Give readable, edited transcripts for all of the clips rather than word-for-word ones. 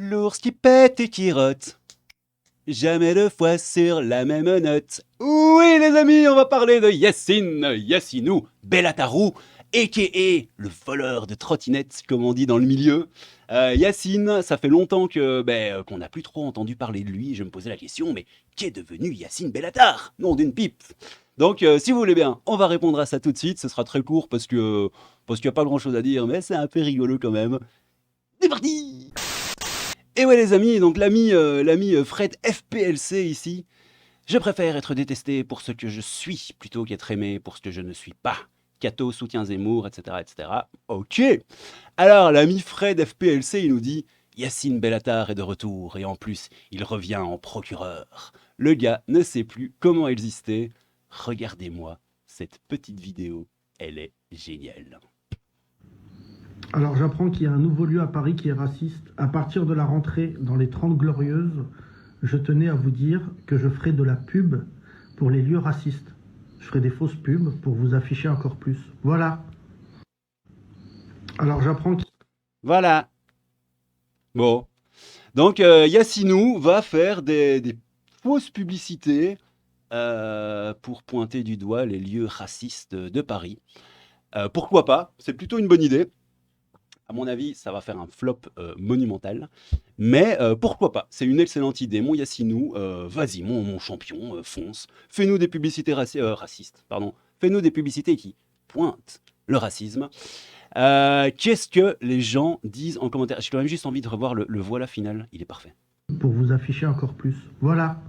L'ours qui pète et qui rote. Jamais deux fois sur la même note. Oui, les amis, on va parler de Yassinou Bellatarou, a.k.a. le voleur de trottinettes, comme on dit dans le milieu. Yassine, ça fait longtemps qu'on n'a plus trop entendu parler de lui. Je me posais la question, mais qu'est devenu Yassine Bellatar? Nom d'une pipe. Donc, si vous voulez bien, on va répondre à ça tout de suite. Ce sera très court parce qu'il n'y a pas grand-chose à dire, mais c'est un peu rigolo quand même. C'est parti! Et ouais les amis, donc l'ami Fred FPLC ici. Je préfère être détesté pour ce que je suis plutôt qu'être aimé pour ce que je ne suis pas. Cato soutient Zemmour, etc., etc. Ok. Alors l'ami Fred FPLC, il nous dit Yassine Bellatar est de retour et en plus il revient en procureur. Le gars ne sait plus comment exister. Regardez-moi cette petite vidéo, elle est géniale. Alors j'apprends qu'il y a un nouveau lieu à Paris qui est raciste. À partir de la rentrée dans les 30 Glorieuses, je tenais à vous dire que je ferai de la pub pour les lieux racistes. Je ferai des fausses pubs pour vous afficher encore plus. Voilà. Alors j'apprends qu'il... Voilà. Bon. Donc Yassinou va faire des fausses publicités pour pointer du doigt les lieux racistes de Paris. Pourquoi pas? C'est plutôt une bonne idée. À mon avis, ça va faire un flop monumental. Mais pourquoi pas? C'est une excellente idée. Mon Yassinou, vas-y, mon champion, fonce. Fais-nous des publicités racistes. Pardon. Fais-nous des publicités qui pointent le racisme. Qu'est-ce que les gens disent en commentaire? J'ai quand même juste envie de revoir le voilà final. Il est parfait. Pour vous afficher encore plus. Voilà.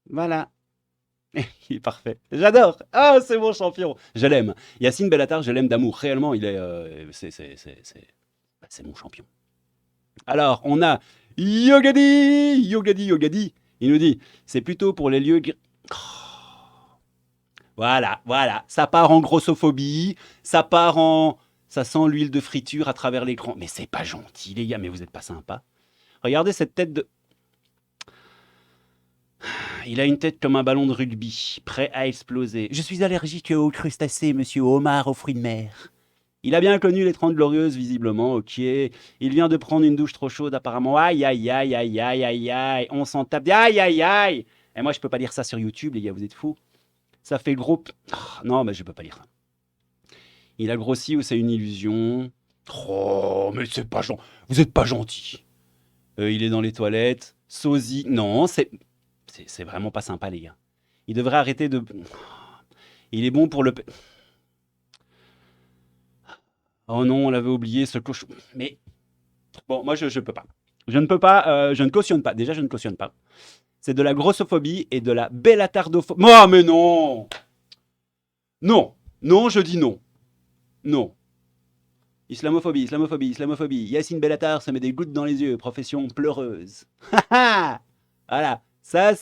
Voilà. Il est parfait. J'adore. Ah, c'est mon champion. Je l'aime. Yassine Bellatar, je l'aime d'amour. Réellement, il est, c'est mon champion. Alors, on a Yogadi. Il nous dit, c'est plutôt pour les lieux. Voilà. Ça part en grossophobie. Ça part en. Ça sent l'huile de friture à travers l'écran. Mais c'est pas gentil, les gars. Mais vous êtes pas sympa. Regardez cette tête de. Il a une tête comme un ballon de rugby, prêt à exploser. Je suis allergique aux crustacés, monsieur Omar, aux fruits de mer. Il a bien connu les 30 Glorieuses, visiblement, ok. Il vient de prendre une douche trop chaude, apparemment. Aïe. On s'en tape. Aïe. Et moi, je peux pas lire ça sur YouTube, les gars, vous êtes fous. Ça fait gros. Non, mais je peux pas lire ça. Il a grossi ou c'est une illusion? Oh, mais c'est pas gentil. Vous êtes pas gentil. Il est dans les toilettes. Sosie. Non, c'est vraiment pas sympa, les gars. Il devrait arrêter de. Il est bon pour le. Oh non, on l'avait oublié, ce cochon. Mais bon, moi, je peux pas. Je ne peux pas, je ne cautionne pas. Déjà, je ne cautionne pas. C'est de la grossophobie et de la bellatardophobie. Oh, mais non! Non, je dis non. Non. Islamophobie. Yassine Bellatar se met des gouttes dans les yeux. Profession pleureuse. Voilà. Voilà. Ça,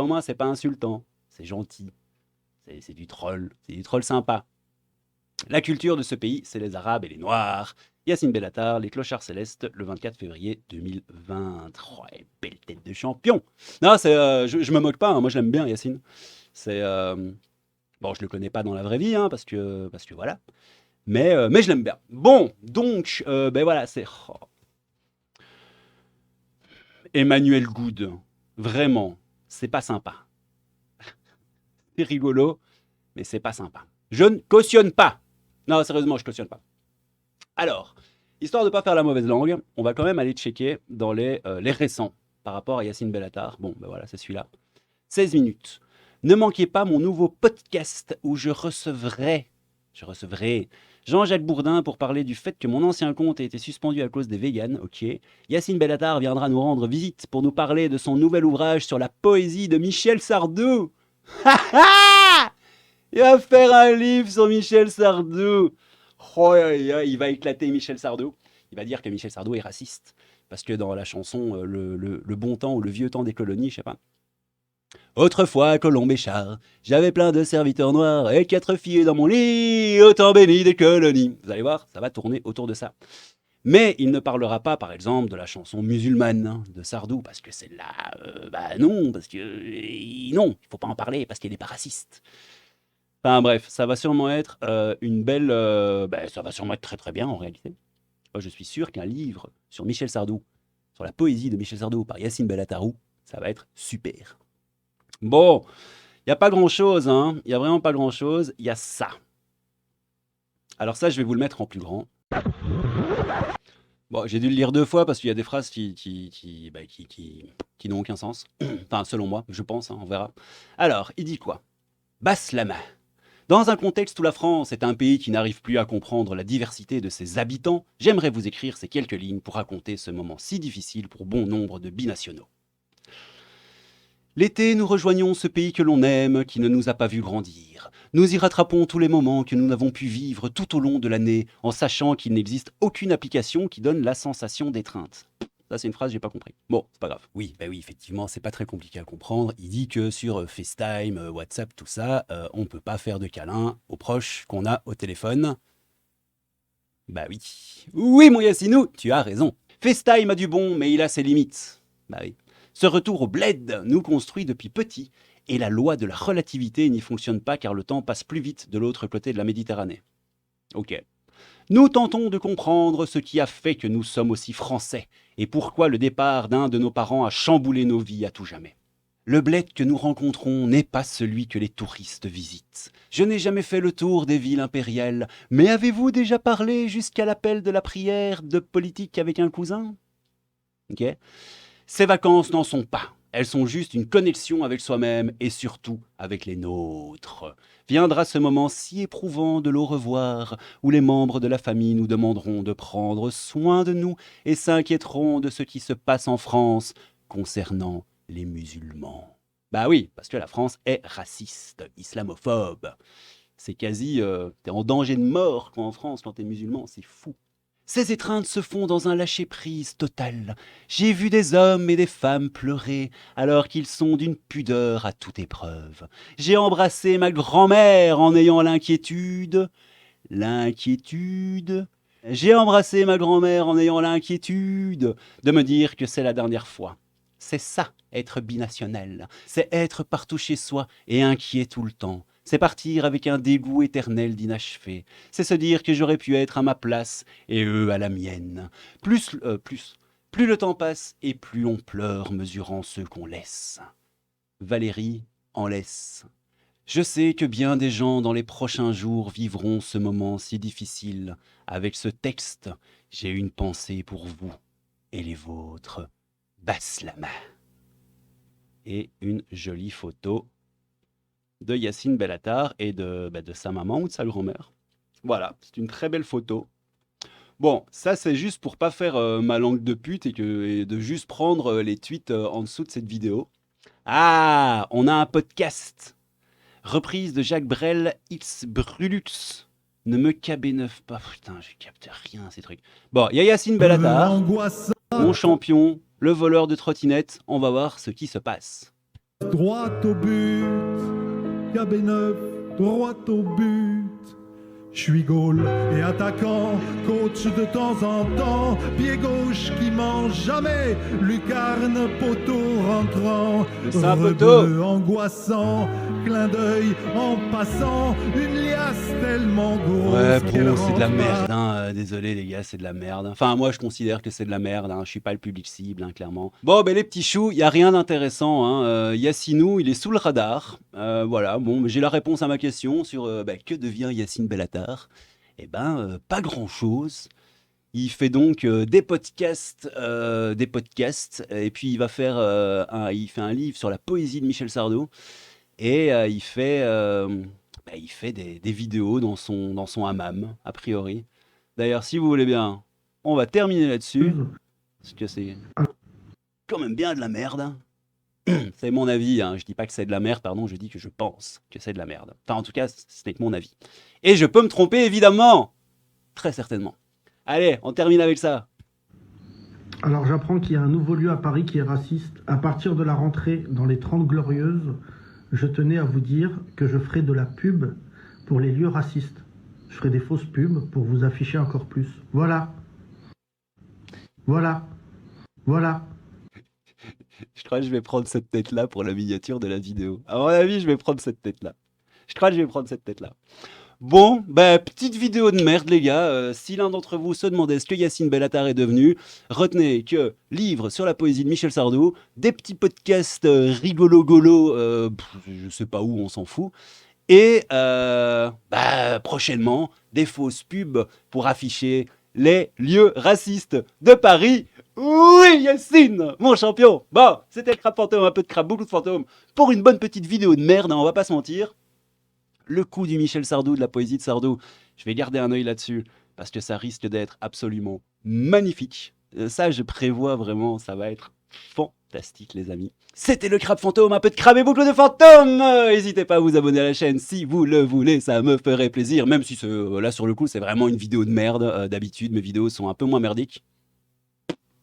au moins, c'est pas insultant. C'est gentil. C'est du troll. C'est du troll sympa. La culture de ce pays, c'est les Arabes et les Noirs. Yassine Bellatar, les clochards célestes, le 24 février 2020. Oh, belle tête de champion. Non, je me moque pas, hein, moi je l'aime bien Yassine. C'est bon, je le connais pas dans la vraie vie, hein, parce que voilà. Mais je l'aime bien. Bon, donc voilà, c'est Emmanuel Good. Vraiment, c'est pas sympa. C'est rigolo, mais c'est pas sympa. Je ne cautionne pas. Non, sérieusement, je cautionne pas. Alors, histoire de ne pas faire la mauvaise langue, on va quand même aller checker dans les récents par rapport à Yassine Bellatar. Bon, ben voilà, c'est celui-là. 16 minutes. Ne manquez pas mon nouveau podcast où je recevrai Jean-Jacques Bourdin pour parler du fait que mon ancien compte a été suspendu à cause des véganes. Ok. Yassine Bellatar viendra nous rendre visite pour nous parler de son nouvel ouvrage sur la poésie de Michel Sardou. Il va faire un livre sur Michel Sardou. Oh, il va éclater Michel Sardou. Il va dire que Michel Sardou est raciste. Parce que dans la chanson le bon temps ou le vieux temps des colonies, je sais pas. Autrefois, Colombe et Char, j'avais plein de serviteurs noirs et 4 filles dans mon lit, au temps béni des colonies. Vous allez voir, ça va tourner autour de ça. Mais il ne parlera pas, par exemple, de la chanson musulmane hein, de Sardou, parce que celle-là, non, parce que non, il faut pas en parler, parce qu'elle n'est pas raciste. Enfin bref, ça va sûrement être une belle... ça va sûrement être très très bien en réalité. Moi, je suis sûr qu'un livre sur Michel Sardou, sur la poésie de Michel Sardou par Yacine Bellatarou, ça va être super. Bon, il n'y a pas grand-chose, hein. Il n'y a vraiment pas grand-chose. Il y a ça. Alors ça, je vais vous le mettre en plus grand. Bon, j'ai dû le lire 2 fois parce qu'il y a des phrases qui n'ont aucun sens. Enfin, selon moi, je pense, hein, on verra. Alors, il dit quoi? Basse la main. Dans un contexte où la France est un pays qui n'arrive plus à comprendre la diversité de ses habitants, j'aimerais vous écrire ces quelques lignes pour raconter ce moment si difficile pour bon nombre de binationaux. L'été, nous rejoignons ce pays que l'on aime, qui ne nous a pas vu grandir. Nous y rattrapons tous les moments que nous n'avons pu vivre tout au long de l'année, en sachant qu'il n'existe aucune application qui donne la sensation d'étreinte. Ça, c'est une phrase que j'ai pas compris. Bon, c'est pas grave. Oui, effectivement, c'est pas très compliqué à comprendre. Il dit que sur FaceTime, WhatsApp, tout ça, on peut pas faire de câlin aux proches qu'on a au téléphone. Bah oui. Oui, mon Yassinou, tu as raison. FaceTime a du bon, mais il a ses limites. Bah oui. Ce retour au bled nous construit depuis petit, et la loi de la relativité n'y fonctionne pas car le temps passe plus vite de l'autre côté de la Méditerranée. Ok. Nous tentons de comprendre ce qui a fait que nous sommes aussi français, et pourquoi le départ d'un de nos parents a chamboulé nos vies à tout jamais. Le bled que nous rencontrons n'est pas celui que les touristes visitent. Je n'ai jamais fait le tour des villes impériales, mais avez-vous déjà parlé jusqu'à l'appel de la prière de politique avec un cousin? Ok. Ces vacances n'en sont pas. Elles sont juste une connexion avec soi-même et surtout avec les nôtres. Viendra ce moment si éprouvant de l'au revoir, où les membres de la famille nous demanderont de prendre soin de nous et s'inquiéteront de ce qui se passe en France concernant les musulmans. Bah oui, parce que la France est raciste, islamophobe. C'est quasi... t'es en danger de mort en France quand t'es musulman, c'est fou. Ces étreintes se font dans un lâcher-prise total. J'ai vu des hommes et des femmes pleurer alors qu'ils sont d'une pudeur à toute épreuve. J'ai embrassé ma grand-mère en ayant l'inquiétude. J'ai embrassé ma grand-mère en ayant l'inquiétude de me dire que c'est la dernière fois. C'est ça, être binational. C'est être partout chez soi et inquiet tout le temps. C'est partir avec un dégoût éternel d'inachevé. C'est se dire que j'aurais pu être à ma place et eux à la mienne. Plus le temps passe et plus on pleure mesurant ceux qu'on laisse. Valérie en laisse. Je sais que bien des gens dans les prochains jours vivront ce moment si difficile. Avec ce texte, j'ai une pensée pour vous et les vôtres. Basse la main. Et une jolie photo de Yacine Bellatar et de sa maman ou de sa grand-mère. Voilà, c'est une très belle photo. Bon, ça c'est juste pour pas faire ma langue de pute et de juste prendre les tweets en dessous de cette vidéo. Ah, on a un podcast. Reprise de Jacques Brel, X Brulux. Ne me cabéneuf pas. Putain, je capte rien ces trucs. Bon, il y a Yacine Bellatar, mon champion, le voleur de trottinette. On va voir ce qui se passe. Droit au but, KB9, droit au but. Je suis goal et attaquant, coach de temps en temps, pied gauche qui mange jamais, lucarne, poteau rentrant, rebeu angoissant, clin d'œil en passant, une liasse tellement grosse. Ouais, bon, c'est de la merde, hein. Désolé les gars, c'est de la merde. Enfin, moi je considère que c'est de la merde, hein. Je suis pas le public cible, hein, clairement. Bon, ben les petits choux, il y a rien d'intéressant, hein. Yassinou, il est sous le radar. Voilà, bon, j'ai la réponse à ma question sur que devient Yacine Bellatar. Eh ben, pas grand-chose. Il fait donc des podcasts, et puis il va faire il fait un livre sur la poésie de Michel Sardou, et il fait des vidéos dans son hammam, a priori. D'ailleurs, si vous voulez bien, on va terminer là-dessus, parce que c'est quand même bien de la merde, hein. C'est mon avis, hein. Je dis pas que c'est de la merde, pardon, je dis que je pense que c'est de la merde. Enfin, en tout cas, ce n'est que mon avis. Et je peux me tromper, évidemment. Très certainement. Allez, on termine avec ça. Alors j'apprends qu'il y a un nouveau lieu à Paris qui est raciste. À partir de la rentrée dans les 30 Glorieuses, je tenais à vous dire que je ferai de la pub pour les lieux racistes. Je ferai des fausses pubs pour vous afficher encore plus. Voilà. Voilà. Voilà. Je crois que je vais prendre cette tête-là pour la miniature de la vidéo. À mon avis, je vais prendre cette tête-là. Je crois que je vais prendre cette tête-là. Bon, bah, petite vidéo de merde, les gars. Si l'un d'entre vous se demandait ce que Yacine Bellatar est devenu, retenez que livre sur la poésie de Michel Sardou, des petits podcasts rigolo-golo, je sais pas où, on s'en fout, et prochainement, des fausses pubs pour afficher les lieux racistes de Paris. Oui, Yacine, mon champion. Bon, c'était le Crap Fantôme, un peu de crap, beaucoup de fantômes, pour une bonne petite vidéo de merde, hein, on va pas se mentir. Le coup du Michel Sardou, de la poésie de Sardou, je vais garder un œil là-dessus, parce que ça risque d'être absolument magnifique. Ça, je prévois vraiment, ça va être fantastique, les amis. C'était le Crap Fantôme, un peu de crabe et boucle de fantôme. N'hésitez pas à vous abonner à la chaîne si vous le voulez, ça me ferait plaisir, même si là, sur le coup, c'est vraiment une vidéo de merde. D'habitude, mes vidéos sont un peu moins merdiques.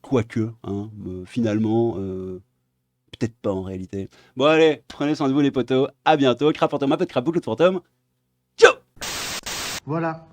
Quoique, hein, finalement... peut-être pas en réalité. Bon allez, prenez soin de vous les potos, à bientôt, Crap Fantôme, un peu de crap, boucle de fantôme. Ciao. Voilà,